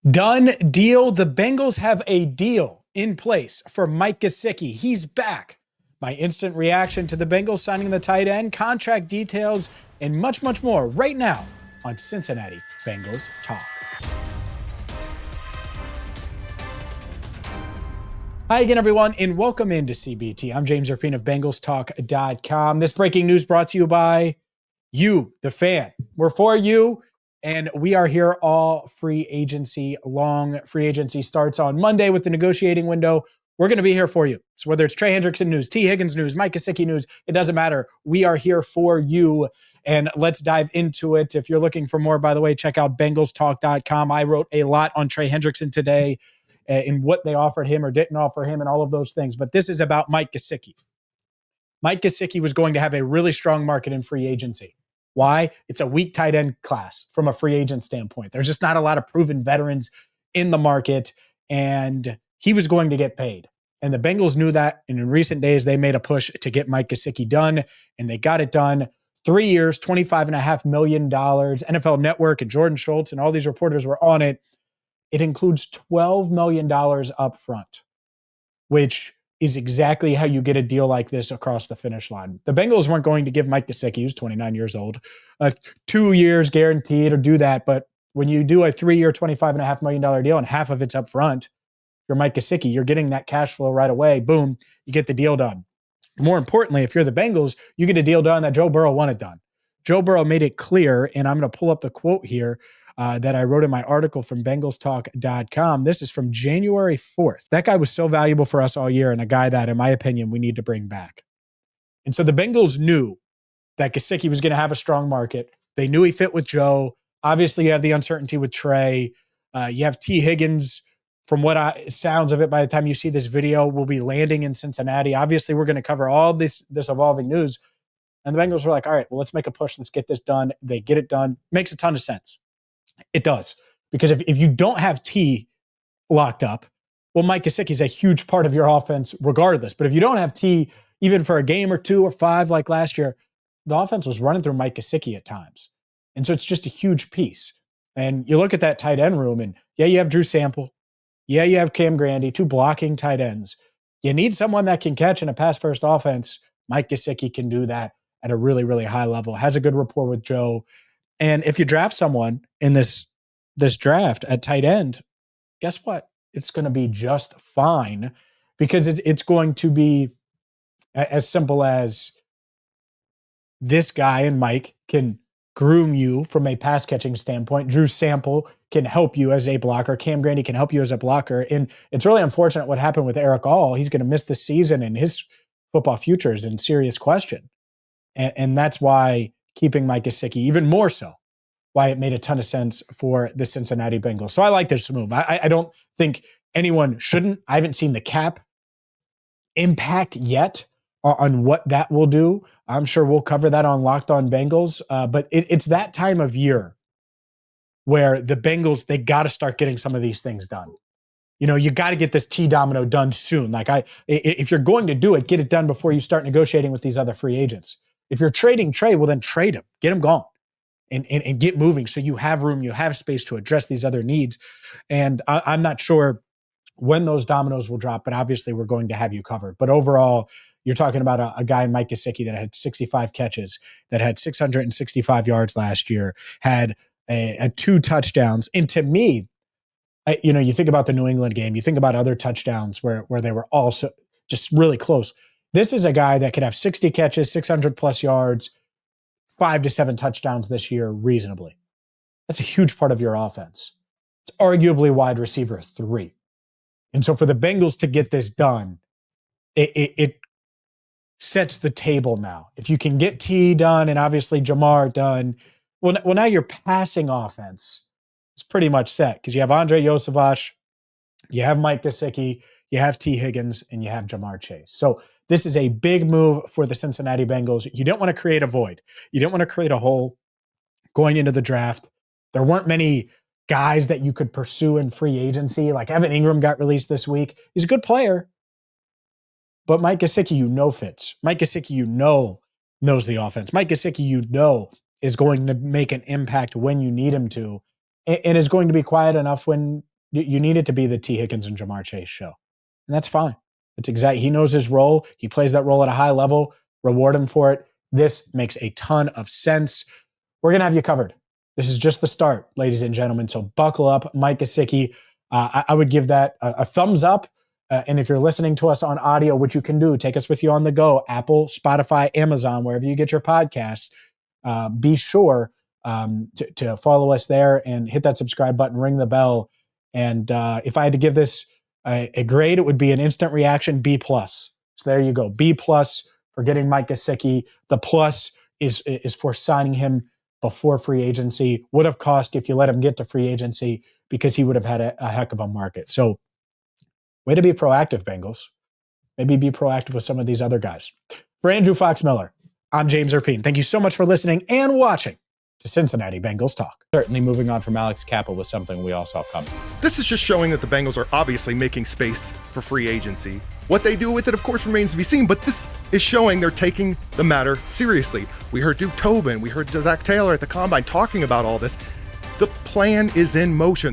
Done deal. The Bengals have a deal in place for Mike Gesicki. He's back. My instant reaction to the Bengals signing the tight end, contract details, and much, much more right now on Cincinnati Bengals Talk. Hi again, everyone, and welcome into CBT. I'm James Rapien of BengalsTalk.com. This breaking news brought to you by you, the fan. We're for you. And we are here all free agency long. Free agency starts on Monday with the negotiating window. We're going to be here for you. So whether it's Trey Hendrickson news, T. Higgins news, Mike Gesicki news, it doesn't matter. We are here for you. And let's dive into it. If you're looking for more, by the way, check out BengalsTalk.com. I wrote a lot on Trey Hendrickson today in what they offered him or didn't offer him and all of those things. But this is about Mike Gesicki. Mike Gesicki was going to have a really strong market in free agency. Why? It's a weak tight end class from a free agent standpoint. There's just not a lot of proven veterans in the market, and he was going to get paid. And the Bengals knew that, and in recent days, they made a push to get Mike Gesicki done, and they got it done. 3 years, $25.5 million. NFL Network and Jordan Schultz and all these reporters were on it. It includes $12 million up front, which is exactly how you get a deal like this across the finish line. The Bengals weren't going to give Mike Gesicki, who's 29 years old, 2 years guaranteed or do that. But when you do a 3-year, $25.5 million deal and half of it's up front, you're Mike Gesicki, you're getting that cash flow right away. Boom, you get the deal done. More importantly, if you're the Bengals, you get a deal done that Joe Burrow wanted done. Joe Burrow made it clear, and I'm going to pull up the quote here that I wrote in my article from BengalsTalk.com. This is from January 4th. That guy was so valuable for us all year and a guy that, in my opinion, we need to bring back. And so the Bengals knew that Gesicki was going to have a strong market. They knew he fit with Joe. Obviously, you have the uncertainty with Trey. You have T. Higgins. From what sounds of it, by the time you see this video, will be landing in Cincinnati. Obviously, we're going to cover all this evolving news. And the Bengals were like, all right, well, let's make a push. Let's get this done. They get it done. Makes a ton of sense. It does. Because if you don't have T locked up, well, Mike Gesicki is a huge part of your offense regardless. But if you don't have T, even for a game or 2 or 5 like last year, the offense was running through Mike Gesicki at times. And so it's just a huge piece. And you look at that tight end room, and yeah, you have Drew Sample. Yeah, you have Cam Grandy, 2 blocking tight ends. You need someone that can catch in a pass-first offense. Mike Gesicki can do that at a really, really high level, has a good rapport with Joe. And if you draft someone in this draft at tight end, guess what? It's going to be just fine because it's going to be as simple as this guy and Mike can groom you from a pass catching standpoint. Drew Sample can help you as a blocker. Cam Grandy can help you as a blocker. And it's really unfortunate what happened with Eric All. He's going to miss the season, and his football future is in serious question. And that's why keeping Mike Gesicki, even more so, why it made a ton of sense for the Cincinnati Bengals. So I like this move. I don't think anyone shouldn't. I haven't seen the cap impact yet on what that will do. I'm sure we'll cover that on Locked On Bengals. But it's that time of year where the Bengals, they got to start getting some of these things done. You know, you got to get this T domino done soon. If you're going to do it, get it done before you start negotiating with these other free agents. If you're trading Trey, well, then trade him. Get him gone. And get moving so you have room, you have space to address these other needs. And I'm not sure when those dominoes will drop, but obviously we're going to have you covered. But overall, you're talking about a guy in Mike Gesicki that had 65 catches, that had 665 yards last year, had 2 touchdowns. And to me, you think about the New England game, you think about other touchdowns where they were also just really close. This is a guy that could have 60 catches, 600 plus yards, 5 to 7 touchdowns this year reasonably. That's a huge part of your offense. It's arguably wide receiver 3. And so for the Bengals to get this done, it sets the table now. If you can get T done and obviously Jamar done, well now your passing offense is pretty much set because you have Andre Yosevich, you have Mike Gesicki, you have T. Higgins, and you have Jamar Chase. So this is a big move for the Cincinnati Bengals. You don't want to create a void. You don't want to create a hole going into the draft. There weren't many guys that you could pursue in free agency. Like Evan Ingram got released this week. He's a good player. But Mike Gesicki, fits. Mike Gesicki, knows the offense. Mike Gesicki, is going to make an impact when you need him to, and is going to be quiet enough when You need it to be the T. Higgins and Jamar Chase show. And that's fine. He knows his role. He plays that role at a high level. Reward him for it. This makes a ton of sense. We're going to have you covered. This is just the start, ladies and gentlemen. So buckle up. Mike Gesicki, I would give that a thumbs up. And if you're listening to us on audio, which you can do, take us with you on the go, Apple, Spotify, Amazon, wherever you get your podcasts, be sure to follow us there and hit that subscribe button, ring the bell. And if I had to give this a grade, it would be an instant reaction B+. So there you go, B+ for getting Mike Gesicki. The plus is for signing him before free agency. Would have cost if you let him get to free agency because he would have had a heck of a market. So way to be proactive, Bengals. Maybe be proactive with some of these other guys. For Andrew Fox Miller, I'm James Rapien. Thank you so much for listening and watching to Cincinnati Bengals Talk. Certainly moving on from Alex Cappa was something we all saw coming. This is just showing that the Bengals are obviously making space for free agency. What they do with it, of course, remains to be seen, but this is showing they're taking the matter seriously. We heard Duke Tobin, we heard Zach Taylor at the Combine talking about all this. The plan is in motion.